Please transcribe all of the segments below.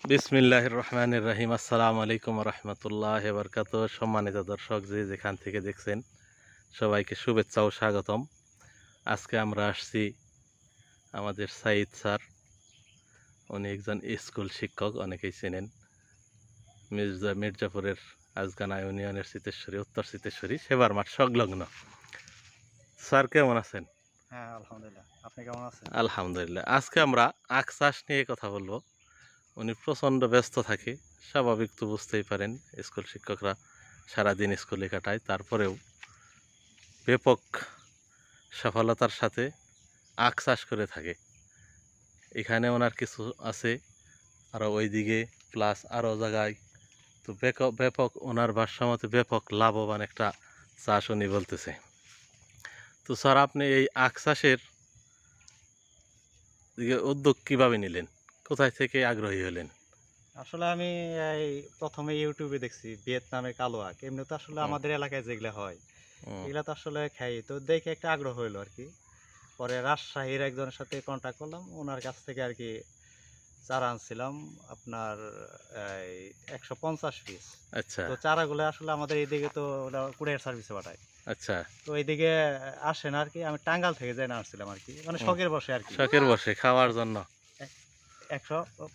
বিসমিল্লাহির রহমানির রহিম। আসসালামু আলাইকুম রহমতুল্লাহ বরকাত। সম্মানিত দর্শক, যে যেখান থেকে দেখছেন সবাইকে শুভেচ্ছা ও স্বাগতম। আজকে আমরা আসছি আমাদের সাইদ স্যার, উনি একজন স্কুল শিক্ষক, অনেকেই চেনেন। মির্জাপুরের আজগানা ইউনিয়নের চিতেশ্বরী, উত্তর চিতেশ্বরী সেবার মাঠ সংলগ্ন। স্যার কেমন আছেন? হ্যাঁ, আলহামদুলিল্লাহ। আপনি কেমন আছেন? আলহামদুলিল্লাহ। আজকে আমরা আখ চাষ নিয়ে কথা বলবো। উনি প্রচণ্ড ব্যস্ত থাকে, স্বাভাবিক তো বুঝতেই পারেন, স্কুল শিক্ষকরা সারাদিন স্কুলে কাটায়, তারপরেও ব্যাপক সফলতার সাথে আখ চাষ করে থাকে। এখানে ওনার কিছু আছে, আরও ওইদিকে প্লাস আরও জায়গায়। তো ব্যাপক ওনার ভাষ্যমতে ব্যাপক লাভবান একটা চাষ উনি বলতেছে। তো স্যার, আপনি এই আখ চাষের দিকে উদ্যোগ কীভাবে নিলেন? কোথায় থেকে আগ্রহী হলেন? আসলে আমি এই প্রথমে ইউটিউবে দেখছি ভিয়েতনামের কালো আখ। এমনি তো আসলে আমাদের এলাকায় যেগুলো হয় হুম, এগুলা তো আসলে খাই, তো দেখে একটা আগ্রহ হইলো আর কি। পরে রাজশাহীর একজনের সাথে কন্ট্যাক্ট করলাম, ওনার কাছ থেকে আর কি চারা আনছিলাম আপনার এই 150 পিস। আচ্ছা তো চারাগুলো আসলে আমাদের এইদিকে তো ওরা কুরিয়ার সার্ভিসে পাঠায়, আচ্ছা। তো এইদিকে আসে না আর কি। আমি টাঙ্গাল থেকে যাই না আসছিলাম আর কি, মানে শখের বসে আর কি। শখের বসে খাওয়ার জন্য।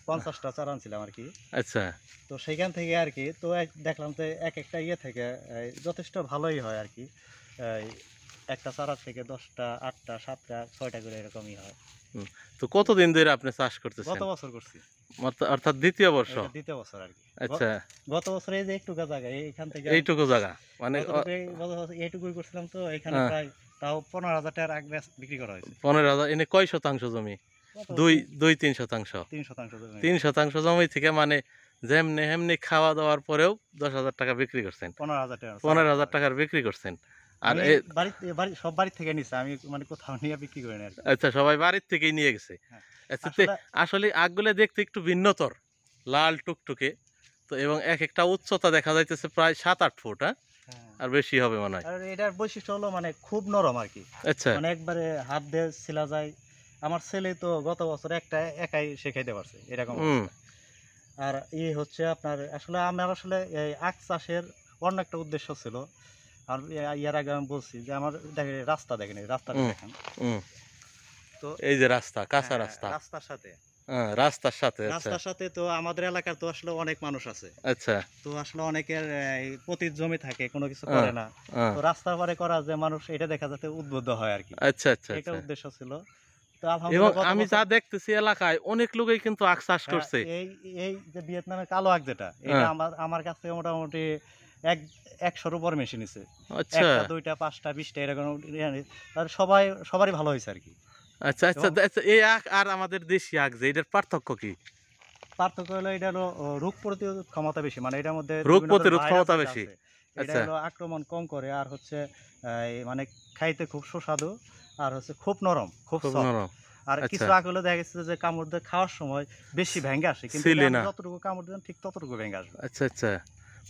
150টা চারা আনছিলাম আর কি। আচ্ছা। তো সেইখান থেকে আর কি, তো দেখলাম যে এক একটা ইয়ে থেকে যথেষ্ট ভালোই হয় আর কি। এই একটা চারা থেকে 10টা 8টা 7টা 6টা করে এরকমই হয়। হুম। তো কতদিন ধরে আপনি চাষ করতেছেন? গত বছর করছি, অর্থাৎ দ্বিতীয় বর্ষ? এটা দ্বিতীয় বছর আর কি। আচ্ছা। গত বছর এই যে একটুকু জায়গা এইখান থেকে এইটুকু জায়গা মানে গত বছর এইটুকুই করছিলাম, তো এখানে হ্যাঁ, প্রায় তাও 15,000 টাকার আগ বিক্রি করা হয়েছে। 15,000। এনে কয় শতাংশ জমি? কত দুই দুই 3 শতাংশ? 3 শতাংশ জমি, 3 শতাংশ জমি থেকে মানে যেমনি হেমনি খাওয়া দাওয়ার পরেও 10,000 টাকা বিক্রি করছেন? 15,000 টাকা চারা 15,000 হয়। টাকার বিক্রি করছেন। আর আমি এ সব বাড়ির থেকে নিছি, আমি মানে কোথাও নিয়ে বিক্রি করি না আর কি। আচ্ছা, সবাই বাড়ির থেকেই নিয়ে গেছে। হ্যাঁ, আচ্ছা, আসলে আসলে আখগুলো দেখতে একটু ভিন্নতর, লাল টুকটুকে। তো এবং এক একটা উচ্চতা দেখা যাইতেছে প্রায় 7-8 ফুট, হ্যাঁ? হ্যাঁ, আর বেশি হবে মনে হয়। আর এটার বৈশিষ্ট্য হলো মানে খুব নরম আর কি। আচ্ছা। মানে একবারে হাত দিয়ে ছিলা যায়। আমার ছেলে তো গত বছর একাই সে খাইতে পারছে, এরকম হুম। অবস্থা। আর হচ্ছে আপনার আসলে আমার আসলে এই আখ চাষের অন্য একটা উদ্দেশ্য ছিল। আর ইয়ার আগে আমি বলছি যে আমার দেখেন দেখেন, এই রাস্তাটা হুম, দেখেন। হুম। তো এই যে রাস্তা, কাঁচা হ্যাঁ, রাস্তা। রাস্তার সাথে হ্যাঁ, রাস্তার সাথে। আচ্ছা রাস্তার সাথে তো আমাদের এলাকার তো আসলে অনেক মানুষ আছে। আচ্ছা। তো আসলে অনেকের এই পতিত জমি থাকে, কোনো কিছু হ্যাঁ, করে না। হ্যাঁ। তো রাস্তার পারে করা যে মানুষ এটা দেখা যাতে উদ্বুদ্ধ হয় আর কি। আচ্ছা আচ্ছা এটা আচ্ছা। উদ্দেশ্য ছিল। তো এবং আলহামদুলিল্লাহ গত আমি বছর যা দেখতেছি এলাকায় অনেক লোকেই কিন্তু আখ চাষ হ্যাঁ, করছে। এই এই যে ভিয়েতনামের কালো আখ যেটা, এটা হ্যাঁ। আমার কাছ থেকে মোটামুটি এক 100-র উপর মেশিন নিছে। আচ্ছা 1টা 2টা 5টা 20টা এরকম তাহলে সবারই ভালো হয়েছে আর কি। আচ্ছা আচ্ছা এবং আচ্ছা। এই আখ আর আমাদের দেশি আখ যে, এটার পার্থক্য কি? পার্থক্য হলো এটা হলো রোগ প্রতিরোধ ক্ষমতা বেশি। মানে এটার মধ্যে রোগ বিভিন্ন ধরনের প্রতিরোধ ভাইরাস ক্ষমতা যেটা বেশি। আছে, এটা আচ্ছা। হলো আক্রমণ কম করে। আর হচ্ছে মানে খাইতে খুব সুস্বাদু। আর হচ্ছে খুব নরম, খুব খুব সফট। নরম। আর আচ্ছা। কিছু আখ হলে দেখা গেছে যে কামড় দিয়ে খাওয়ার সময় বেশি ভেঙে আসে। কিন্তু এটা ছিলি আপনি না। যতটুকু কামড় দেবেন ঠিক ততটুকু ভেঙে আসবে। আচ্ছা আচ্ছা।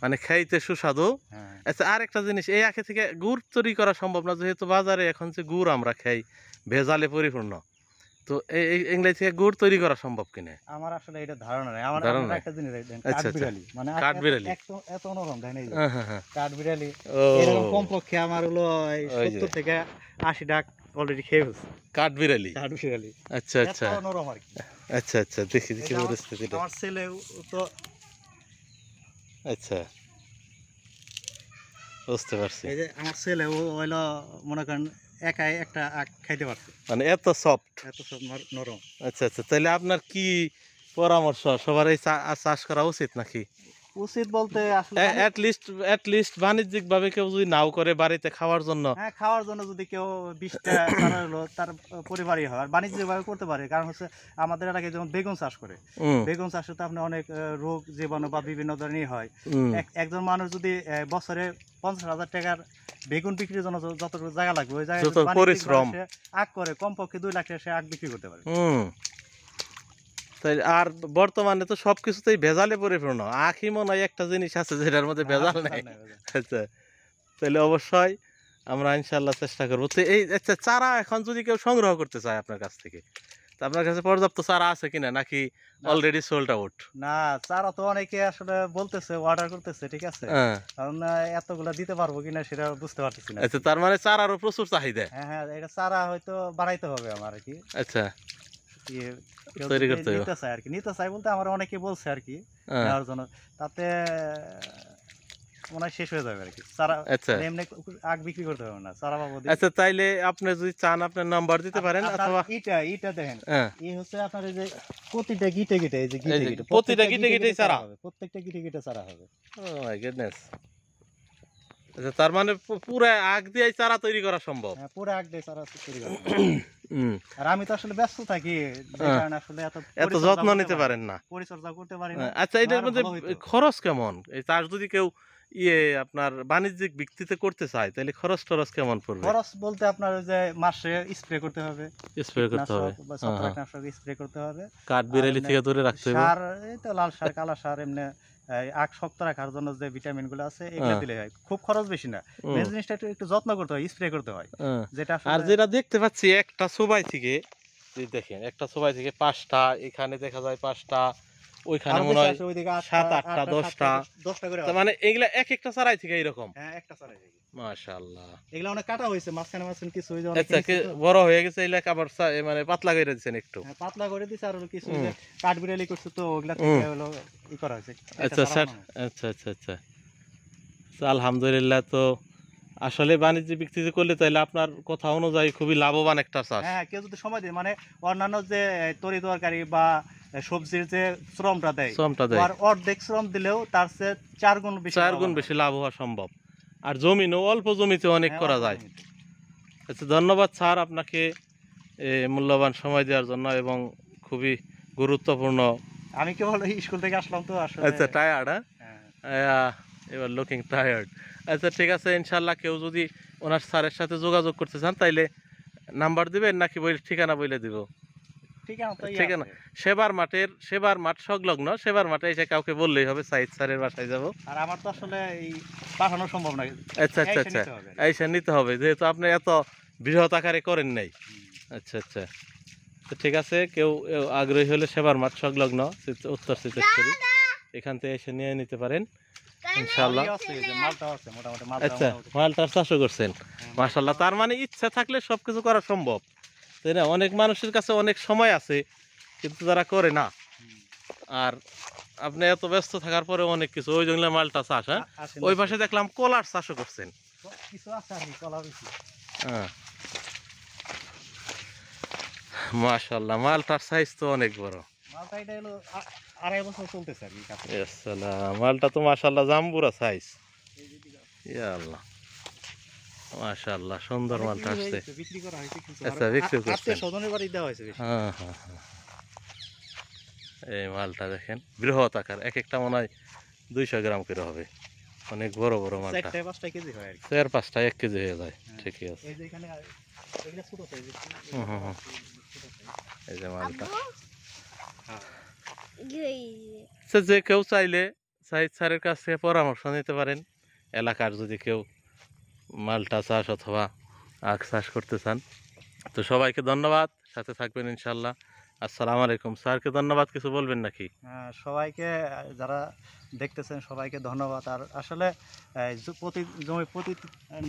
মানে খাইতে সুস্বাদু। হ্যাঁ। আচ্ছা, আর একটা জিনিস, এই আখে থেকে গুড় তৈরি করা সম্ভব না, যেহেতু বাজারে এখন যে গুড় আমরা খাই ভেজালে পরিপূর্ণ। তো এগুলাই থেকে গুড় তৈরি করা সম্ভব কিনা? আমার আসলে এটা ধারণা নাই। আমার ধারণা আপনারা নাই। একটা জিনিস দেখেন, আচ্ছা আচ্ছা। কাঠবিড়ালি। মানে কাঠবিড়ালি। এত নরম দেখেন এই যে হ্যাঁ হ্যাঁ হ্যাঁ। কাঠবিড়ালি। এরকম ও, কমপক্ষে আমার হলো এই ওই যে 70 থেকে 80 ডাক অলরেডি খেয়ে ফেলছি। কাঠবিড়ালি। কাঠবিড়ালি। আচ্ছা এত আচ্ছা। নরম আর কি। আচ্ছা আচ্ছা, দেখি এই দেখি যে পরিস্থিতিটা। আমার ছেলে তো আচ্ছা, বুঝতে পারছি। এই যে আমার ছেলে ও হইলো মনে করেন একাই একটা আখ খাইতে পারছে। মানে এত সফট। এত সব নরম। আচ্ছা আচ্ছা, তাহলে আপনার কি পরামর্শ, সবার এই চাষ করা উচিত নাকি? উচিত বলতে আসলে অ্যাট লিস্ট বাণিজ্যিক ভাবে কেউ যদি নাও করে বাড়িতে খাওয়ার জন্য। হ্যাঁ, খাওয়ার জন্য যদি কেউ 20টা চারা হলো তার পরিবারই হয়। আর বাণিজ্যিকভাবে করতে পারে। কারণ হচ্ছে আমাদের এলাকায় যেমন বেগুন চাষ করে। হুম বেগুন চাষে তো আপনার অনেক রোগ জীবাণু বা বিভিন্ন ধরনের হয়। হুম। একজন মানুষ যদি বছরে 50,000 টাকার বেগুন বিক্রির জন্য যতটুকু জায়গা লাগবে, ওই জায়গায় যত যদি বাণিজ্যিকভাবে পরিশ্রম। সে আখ করে কমপক্ষে 2 লাখ টাকা সে আখ বিক্রি করতে পারে। হুম। তাই আর বর্তমানে তো সবকিছুতেই ভেজালে পরিপূর্ণ। আখই মনে হয় একটা জিনিস আছে যেটার মধ্যে না, আর ভেজাল ভেজাল নেই। নাই, ভেজাল। আচ্ছা, তাহলে অবশ্যই আমরা ইনশাল্লাহ চেষ্টা করবো। তো এই আচ্ছা, চারা এখন যদি কেউ সংগ্রহ করতে চায় আপনার কাছ থেকে, তা আপনার কাছে পর্যাপ্ত চারা আছে কিনা নাকি না। Already sold out? না, চারা তো অনেকে আসলে বলতেছে, অর্ডার করতেছে, ঠিক আছে, হ্যাঁ। কারণ এতগুলা দিতে পারবো কিনা সেটা বুঝতে পারতেছি না। আচ্ছা, তার মানে চারারও প্রচুর চাহিদা। হ্যাঁ হ্যাঁ, এটা চারা হয়তো বানাইতে হবে আমার আর কি। আচ্ছা, ইয়ে, কেউ তৈরি যদি করতে হবে। নিতে চায় আর কি, নিতে চায় বলতে আমার অনেকে বলছে আর কি হ্যাঁ। নেওয়ার জন্য, তাতে মনে হয় শেষ হয়ে যাবে আর কি চারা। আচ্ছা মানে এমনি আগ বিক্রি করতে হবে না, চারা পাবো। আচ্ছা, তাইলে আপনি যদি চান আপনার নাম্বার দিতে পারেন অথবা ইটা দেখেন, হ্যাঁ, এই হচ্ছে আপনার এই যে প্রতিটা গিটে গিটে, এই যে এই গিটে যে গিটে, প্রতিটা গিটে গিটেই চারা। প্রত্যেকটা গিটে গিটে চারা হবে। ও মাই গুডনেস। আচ্ছা, তার মানে পুরো আগ দিয়ে চারা তৈরি করা সম্ভব। হ্যাঁ, পুরো আগ দিয়ে চারা তৈরি করতে হবে। হুম। আর আমি তো আসলে ব্যস্ত থাকি, যে হ্যাঁ। কারণে আসলে এত পরিচর্যা যত্ন করতে নিতে পারি পারেন না। পরিচর্যা করতে পারি না। আচ্ছা, এটার না, মধ্যে ভালো হইতো। খরচ কেমন? এই চাষ যদি কেউ আপনার বাণিজ্যিক ভিত্তিতে করতে চায় তাহলে খরচ কেমন পড়বে? খরচ বলতে আপনার ওই যে মাসে স্প্রে করতে হবে, স্প্রে করতে হবে, কীটনাশক বা ছত্রাকনাশক স্প্রে করতে হবে। কাঠ আর বিড়ালি এমনি থেকে দূরে রাখতে হবে। সার, এই তো লাল সার, কালা সার, এমনি আখ শক্ত রাখার জন্য যে ভিটামিন গুলো আছে এগুলো হ্যাঁ। দিলে হয়, খুব খরচ বেশি না। মেন জিনিসটা একটু যত্ন করতে হয়, স্প্রে করতে হয়, যেটা আর আসলে যেটা দেখতে পাচ্ছি একটা সবাই থেকে, এই দেখেন একটা সবাই থেকে 5টা, এখানে দেখা যায় 5টা, ওইখানে আরো মনে বেশি হয় আছে, ওইদিকে 7, 8টা, 8টা, 10টা। 10টা করে তার আছে। মানে এগুলা এক একটা চারাই থেকে এরকম। হ্যাঁ, একটা চারাই থেকে। মাশাআল্লাহ। এগুলো অনেক কাটা হয়েছে, মাঝখানে মাঝখানে কিছু ওই যে অনেক আচ্ছা, বড় হয়ে গেছে এই লেখা আবার মানে পাতলা করে দিচ্ছেন একটু। হ্যাঁ, পাতলা করে দিছে, আর হলো কিছু ওই হুম। যে কাঠ বিড়ালি করছে তো ওগুলা থেকে হলো ই করা হয়েছে। আচ্ছা স্যার, আচ্ছা আচ্ছা আচ্ছা। তো আলহামদুলিল্লাহ, তো আসলে বাণিজ্যিক ভিত্তিতে করলে তাহলে আপনার কথা অনুযায়ী খুবই লাভবান একটা চাষ। হ্যাঁ, কেউ যদি সময় দেয়, মানে অন্যান্য যে তরি তরকারি বা সবজির যে শ্রমটা দেয়, শ্রমটা দেয় আর অর্ধেক শ্রম দিলেও তার চেয়ে 4 গুণ বেশি 4 গুণ লাভবান বেশি হয়। লাভ হওয়া সম্ভব। আর জমিনও অল্প জমিতে অনেক হ্যাঁ, করা অল্প যায়। জমিতে। আচ্ছা, ধন্যবাদ স্যার আপনাকে মূল্যবান সময় দেওয়ার জন্য এবং খুবই গুরুত্বপূর্ণ। আমি কেবল স্কুল থেকে আসলাম তো আসলে। আচ্ছা, টায়ার্ড? হ্যাঁ, এবার লুকিং টায়ার্ড। আচ্ছা, ঠিক আছে, ইনশাল্লাহ কেউ যদি ওনার স্যারের সাথে যোগাযোগ করতে চান তাইলে নাম্বার দিবেন নাকি ঠিকানা বলে দিব? ঠিকানা তো ইয়ে ঠিকানা আছে। সেবার মাঠ সংলগ্ন, সেবার মাঠে এসে কাউকে বললেই হবে সাইদ স্যারের বাসায় যাব। আর আমার তো আসলে এই পাঠানো সম্ভব না। আচ্ছা আচ্ছা এসে আচ্ছা, নিতে হবে। এইসা নিতে হবে যেহেতু আপনি এত বৃহৎ আকারে করেন নাই। আচ্ছা আচ্ছা, তো ঠিক আছে, কেউ আগ্রহী হলে সেবার মাঠ সংলগ্ন উত্তর সিতেশ্বরী, এখান থেকে এসে নিয়ে নিতে পারেন ইনশাল্লাহ। ইয়ে আছে, এই যে মালটাও আছে, মোটামুটি মালটা আচ্ছা, মোটামুটি। মালটার চাষও করছেন? হ্যাঁ, মাশাল্লাহ, তার মানে ইচ্ছা থাকলে সবকিছু করা সম্ভব, তাই না? অনেক মানুষের কাছে অনেক সময় আছে কিন্তু তারা করে না। হুম। আর আপনি এত ব্যস্ত থাকার পরে অনেক কিছু, ওই জন্য মালটা চাষ। হ্যাঁ, আসেন, ওই আসেন। পাশে দেখলাম কলার চাষও করছেন। কিছু আছে আর কি, কলা বেশি। হ্যাঁ, মাশাল্লাহ, মালটার সাইজ তো অনেক বড়। মালটা এটা হলো 2.5 বছর চলতেছে আর কি কাছে। আসসালাম, মালটা তো মাশাল্লাহ জাম্বুরা সাইজ। ইয়া আল্লাহ, মাশাল্লাহ, সুন্দর অনেক মালটা বিক্রি হয়ে আসছে। গেছে, বিক্রি করা হয়েছে কিছু। আচ্ছা, বিক্রি করছেন? আত্মীয় স্বজনের বাড়ি দেওয়া হয়েছে বেশি। হ্যাঁ হ্যাঁ হ্যাঁ, এই মালটা দেখেন বৃহৎ আকার, এক একটা মনে হয় 200 গ্রাম করে হবে, অনেক বড় বড় মালটা। 4-5 কেজি হয় আর কি। 4-5টা 1 কেজি হয়ে যায়। হ্যাঁ। ঠিকই আছে। এই যে এখানে এগুলা ছোট সাইজ। হুম হুম হুম, এই যে মালটা। আচ্ছা, যে কেউ চাইলে সাইদ স্যারের কাছ থেকে পরামর্শ নিতে পারেন, এলাকার যদি কেউ মালটা চাষ অথবা আখ চাষ করতে চান। তো সবাইকে ধন্যবাদ, সাথে থাকবেন ইনশাল্লাহ। আসসালামু আলাইকুম। স্যারকে ধন্যবাদ, কিছু বলবেন নাকি? সবাইকে যারা দেখতেছেন সবাইকে ধন্যবাদ। আর আসলে প্রতি জমি প্রতি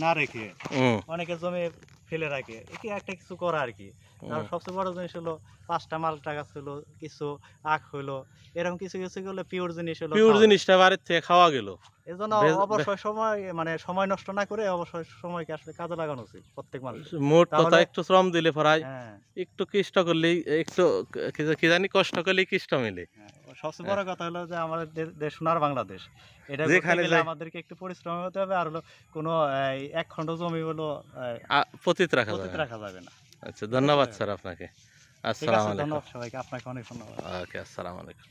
না রেখে হুম অনেকে জমি ফেলে রাখে, একে একটা কিছু করা আর কি। আর সবচেয়ে বড় জিনিস হলো 5টা মালটা গাছ হলো, কিছু আখ হলো, এরকম কিছু কিছু করলে পিওর জিনিস হলো, পিওর জিনিসটা বাড়ির থেকে খাওয়া গেল। এই জন্য অবশ্যই সময়, মানে সময় নষ্ট না করে অবশ্যই সময়কে আসলে কাজে লাগানো উচিত প্রত্যেক মানুষ। মোট কথা তাহলে একটু শ্রম দিলে পরায়, হ্যাঁ, একটু কষ্ট করলেই, একটু কি জানি কষ্ট করলেই কষ্ট মিলে। সবচেয়ে বড় কথা হলো যে আমাদের দেশ সোনার বাংলাদেশ, এটা করতে যেখানে গেলে যাই আমাদেরকে একটু পরিশ্রম হতে হবে। আর হলো কোনো এক খণ্ড জমি হলো পতিত রাখা পতিত যাবে। রাখা যাবে না। আচ্ছা, ধন্যবাদ স্যার আপনাকে। ঠিক আসসালামু আছে, আলাইকুম। ধন্যবাদ সবাইকে, আপনাকে অনেক ধন্যবাদ। ওকে, আসসালামু আলাইকুম।